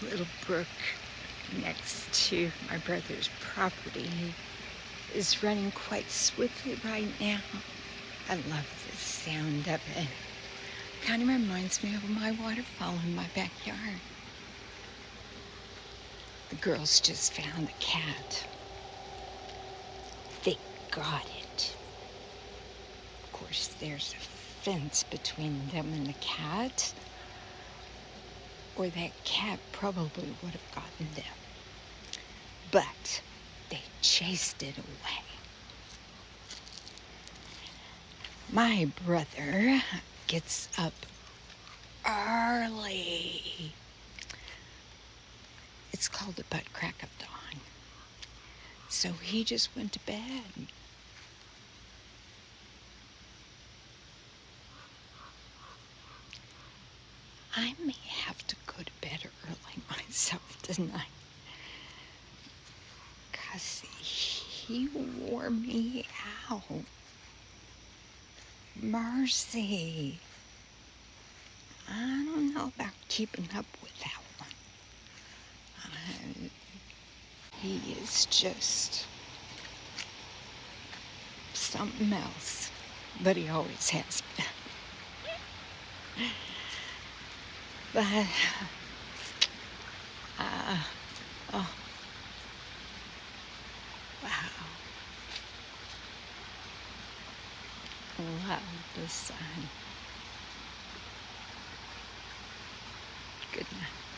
little brook next to my brother's property is running quite swiftly right now. I love the sound of it. Kind of reminds me of my waterfall in my backyard. The girls just found the cat. They got it. Of course, there's a fence between them and the cat, or that cat probably would have gotten them. But they chased it away. My brother gets up early. It's called the butt crack of dawn. So he just went to bed. I may have to go to bed early myself tonight, 'cause he wore me out. Mercy. I don't know about keeping up with that one. He is just something else, but he always has been. But, oh, wow. Love the sun. Good night.